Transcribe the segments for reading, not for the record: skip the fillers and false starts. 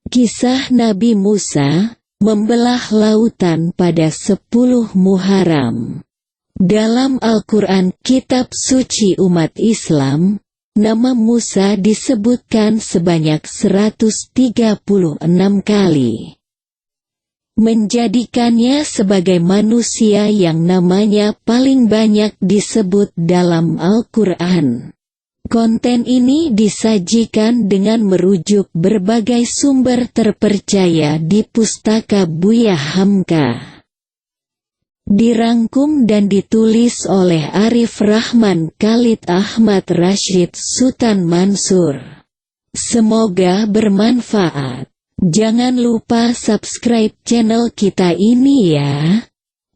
Kisah Nabi Musa membelah lautan pada 10 Muharram. Dalam Al-Quran, kitab suci umat Islam, nama Musa disebutkan sebanyak 136 kali, menjadikannya sebagai manusia yang namanya paling banyak disebut dalam Al-Quran. Konten ini disajikan dengan merujuk berbagai sumber terpercaya di Pustaka Buya Hamka. Dirangkum dan ditulis oleh Arif Rahman Khalid Ahmad Rashid Sultan Mansur. Semoga bermanfaat. Jangan lupa subscribe channel kita ini ya.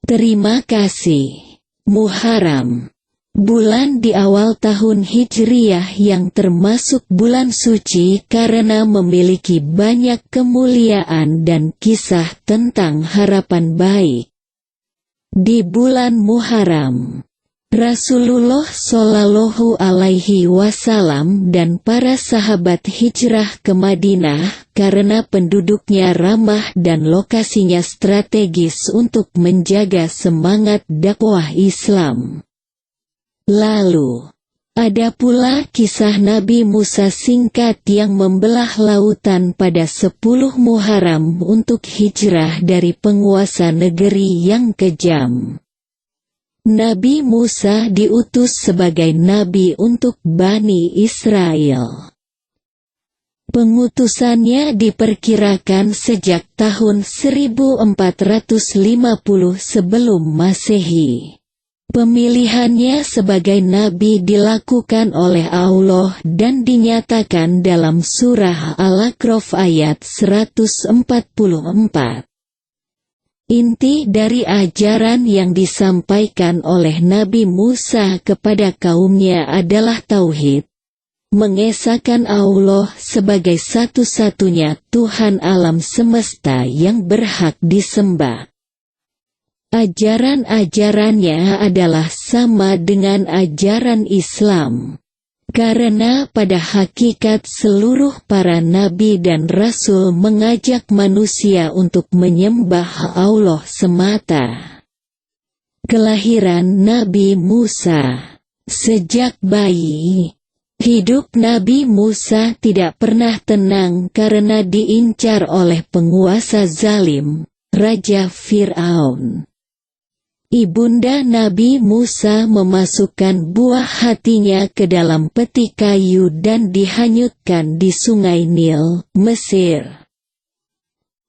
Terima kasih. Muharram, bulan di awal tahun Hijriyah yang termasuk bulan suci karena memiliki banyak kemuliaan dan kisah tentang harapan baik. Di bulan Muharram, Rasulullah Shallallahu Alaihi Wasallam dan para sahabat hijrah ke Madinah karena penduduknya ramah dan lokasinya strategis untuk menjaga semangat dakwah Islam. Lalu, ada pula kisah Nabi Musa singkat yang membelah lautan pada 10 Muharram untuk hijrah dari penguasa negeri yang kejam. Nabi Musa diutus sebagai nabi untuk Bani Israel. Pengutusannya diperkirakan sejak tahun 1450 sebelum Masehi. Pemilihannya sebagai nabi dilakukan oleh Allah dan dinyatakan dalam surah Al-A'raf ayat 144. Inti dari ajaran yang disampaikan oleh Nabi Musa kepada kaumnya adalah tauhid, mengesahkan Allah sebagai satu-satunya Tuhan alam semesta yang berhak disembah. Ajaran-ajarannya adalah sama dengan ajaran Islam, karena pada hakikat seluruh para nabi dan rasul mengajak manusia untuk menyembah Allah semata. Kelahiran Nabi Musa. Sejak bayi, hidup Nabi Musa tidak pernah tenang karena diincar oleh penguasa zalim, Raja Fir'aun. Ibunda Nabi Musa memasukkan buah hatinya ke dalam peti kayu dan dihanyutkan di Sungai Nil, Mesir.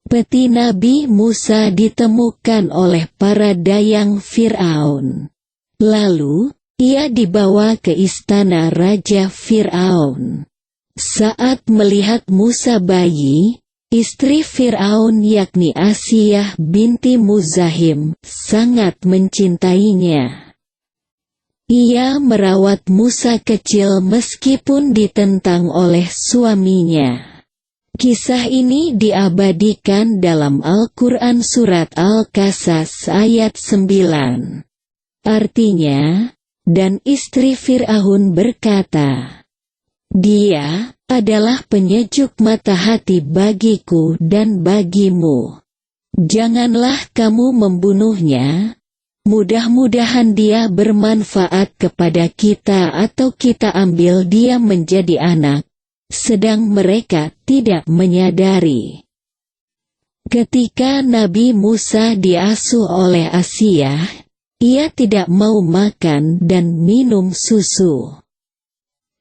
Peti Nabi Musa ditemukan oleh para dayang Fir'aun. Lalu, ia dibawa ke istana Raja Fir'aun. Saat melihat Musa bayi, istri Fir'aun yakni Asiyah binti Muzahim sangat mencintainya. Ia merawat Musa kecil meskipun ditentang oleh suaminya. Kisah ini diabadikan dalam Al-Quran Surat Al-Qasas ayat 9. Artinya, dan istri Fir'aun berkata, "Dia adalah penyejuk mata hati bagiku dan bagimu. Janganlah kamu membunuhnya. Mudah-mudahan dia bermanfaat kepada kita atau kita ambil dia menjadi anak," sedang mereka tidak menyadari. Ketika Nabi Musa diasuh oleh Asiyah, ia tidak mau makan dan minum susu.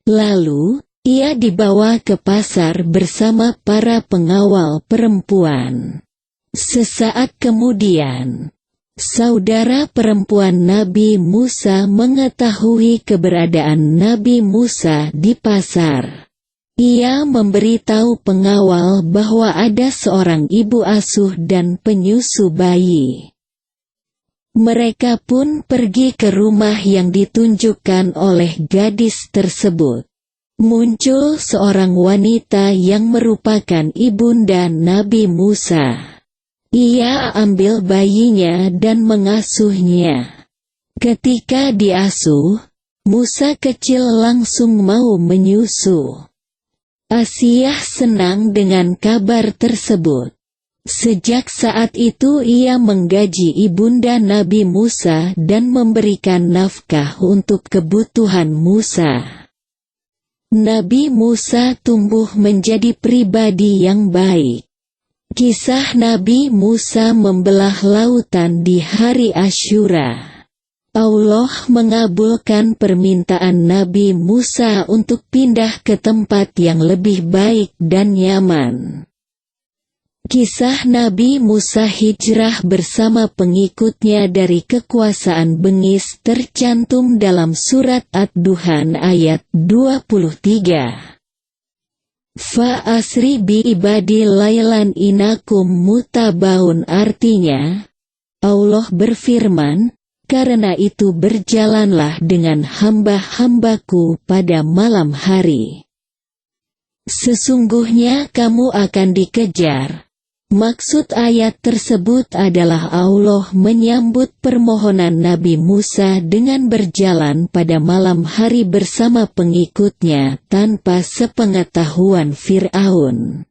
Lalu, ia dibawa ke pasar bersama para pengawal perempuan. Sesaat kemudian, saudara perempuan Nabi Musa mengetahui keberadaan Nabi Musa di pasar. Ia memberitahu pengawal bahwa ada seorang ibu asuh dan penyusu bayi. Mereka pun pergi ke rumah yang ditunjukkan oleh gadis tersebut. Muncul seorang wanita yang merupakan ibunda Nabi Musa. Ia ambil bayinya dan mengasuhnya. Ketika diasuh, Musa kecil langsung mau menyusu. Asiyah senang dengan kabar tersebut. Sejak saat itu ia menggaji ibunda Nabi Musa dan memberikan nafkah untuk kebutuhan Musa. Nabi Musa tumbuh menjadi pribadi yang baik. Kisah Nabi Musa membelah lautan di hari Asyura. Allah mengabulkan permintaan Nabi Musa untuk pindah ke tempat yang lebih baik dan nyaman. Kisah Nabi Musa hijrah bersama pengikutnya dari kekuasaan Bengis tercantum dalam surat Ad-Duhan ayat 23. Fa asri bi ibadi lailan inakum mutabaun, artinya, Allah berfirman, karena itu berjalanlah dengan hamba-hambaku pada malam hari. Sesungguhnya kamu akan dikejar. Maksud ayat tersebut adalah Allah menyambut permohonan Nabi Musa dengan berjalan pada malam hari bersama pengikutnya tanpa sepengetahuan Fir'aun.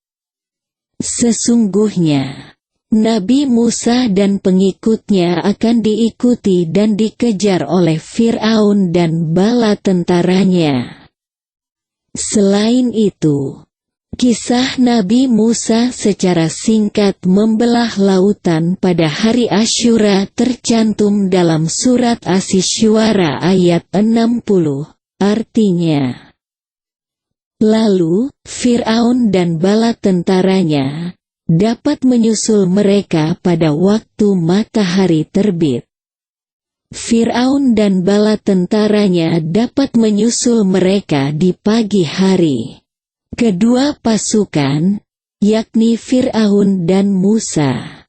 Sesungguhnya, Nabi Musa dan pengikutnya akan diikuti dan dikejar oleh Fir'aun dan bala tentaranya. Selain itu, kisah Nabi Musa secara singkat membelah lautan pada hari Asyura tercantum dalam surat Asy-Syu'ara ayat 60, artinya, lalu, Fir'aun dan bala tentaranya dapat menyusul mereka pada waktu matahari terbit. Fir'aun dan bala tentaranya dapat menyusul mereka di pagi hari. Kedua pasukan, yakni Fir'aun dan Musa,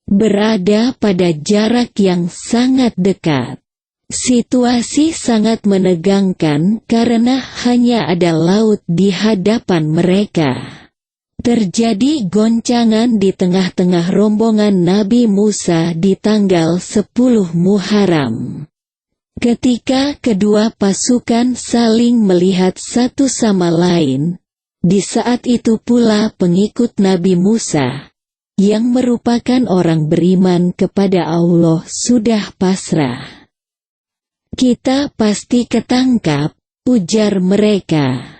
berada pada jarak yang sangat dekat. Situasi sangat menegangkan karena hanya ada laut di hadapan mereka. Terjadi goncangan di tengah-tengah rombongan Nabi Musa di tanggal 10 Muharram. Ketika kedua pasukan saling melihat satu sama lain, di saat itu pula pengikut Nabi Musa, yang merupakan orang beriman kepada Allah, sudah pasrah. Kita pasti ketangkap, ujar mereka.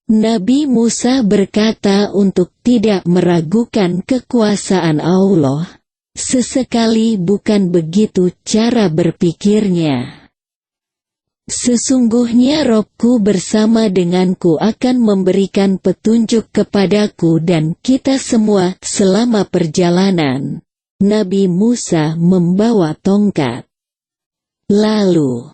Nabi Musa berkata untuk tidak meragukan kekuasaan Allah, sesekali bukan begitu cara berpikirnya. Sesungguhnya Robku bersama denganku akan memberikan petunjuk kepadaku dan kita semua selama perjalanan. Nabi Musa membawa tongkat. Lalu,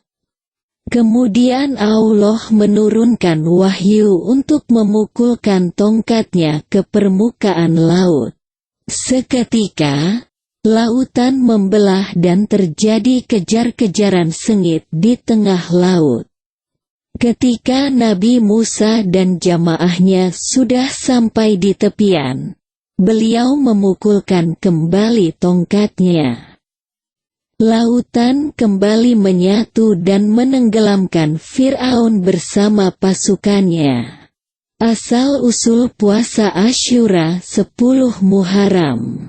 kemudian Allah menurunkan wahyu untuk memukulkan tongkatnya ke permukaan laut. Seketika, lautan membelah dan terjadi kejar-kejaran sengit di tengah laut. Ketika Nabi Musa dan jamaahnya sudah sampai di tepian, beliau memukulkan kembali tongkatnya. Lautan kembali menyatu dan menenggelamkan Fir'aun bersama pasukannya. Asal-usul puasa Asyura 10 Muharram.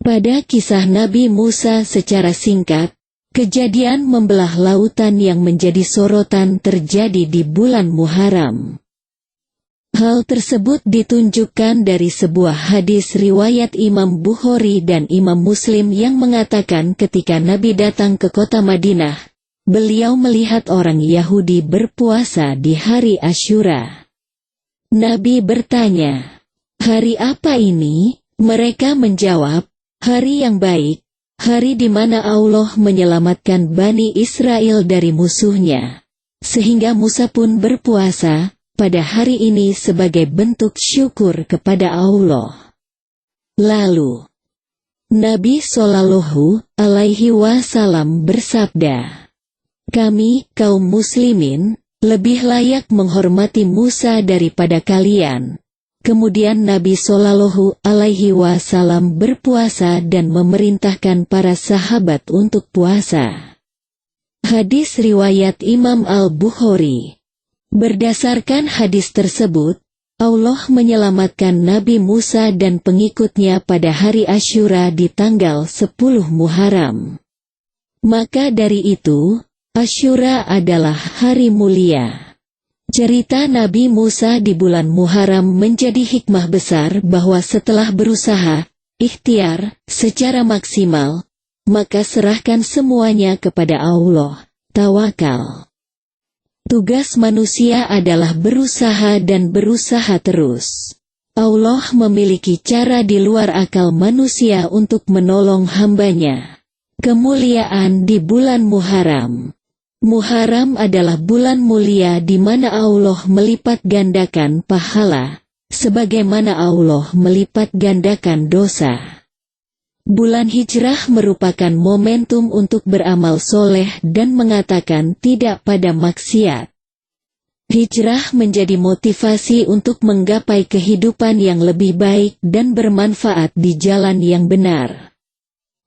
Pada kisah Nabi Musa secara singkat, kejadian membelah lautan yang menjadi sorotan terjadi di bulan Muharram. Hal tersebut ditunjukkan dari sebuah hadis riwayat Imam Bukhari dan Imam Muslim yang mengatakan ketika Nabi datang ke kota Madinah, beliau melihat orang Yahudi berpuasa di hari Asyura. Nabi bertanya, "Hari apa ini?" Mereka menjawab, "Hari yang baik, hari di mana Allah menyelamatkan Bani Israel dari musuhnya." Sehingga Musa pun berpuasa pada hari ini sebagai bentuk syukur kepada Allah. Lalu, Nabi Shallallahu Alaihi Wasallam bersabda, "Kami, kaum muslimin, lebih layak menghormati Musa daripada kalian." Kemudian Nabi Shallallahu Alaihi Wasallam berpuasa dan memerintahkan para sahabat untuk puasa. Hadis riwayat Imam Al-Bukhari. Berdasarkan hadis tersebut, Allah menyelamatkan Nabi Musa dan pengikutnya pada hari Asyura di tanggal 10 Muharram. Maka dari itu, Asyura adalah hari mulia. Cerita Nabi Musa di bulan Muharram menjadi hikmah besar bahwa setelah berusaha, ikhtiar, secara maksimal, maka serahkan semuanya kepada Allah, tawakal. Tugas manusia adalah berusaha dan berusaha terus. Allah memiliki cara di luar akal manusia untuk menolong hambanya. Kemuliaan di bulan Muharram. Muharram adalah bulan mulia di mana Allah melipat gandakan pahala, sebagaimana Allah melipat gandakan dosa. Bulan Hijrah merupakan momentum untuk beramal soleh dan mengatakan tidak pada maksiat. Hijrah menjadi motivasi untuk menggapai kehidupan yang lebih baik dan bermanfaat di jalan yang benar.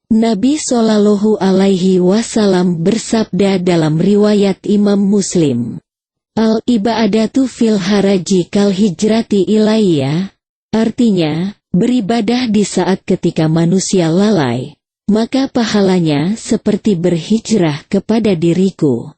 Nabi Shallallahu Alaihi Wasallam bersabda dalam riwayat Imam Muslim, "Al-ibadatu fil haraji kal hijrati ilayya," artinya, beribadah di saat ketika manusia lalai, maka pahalanya seperti berhijrah kepada diriku.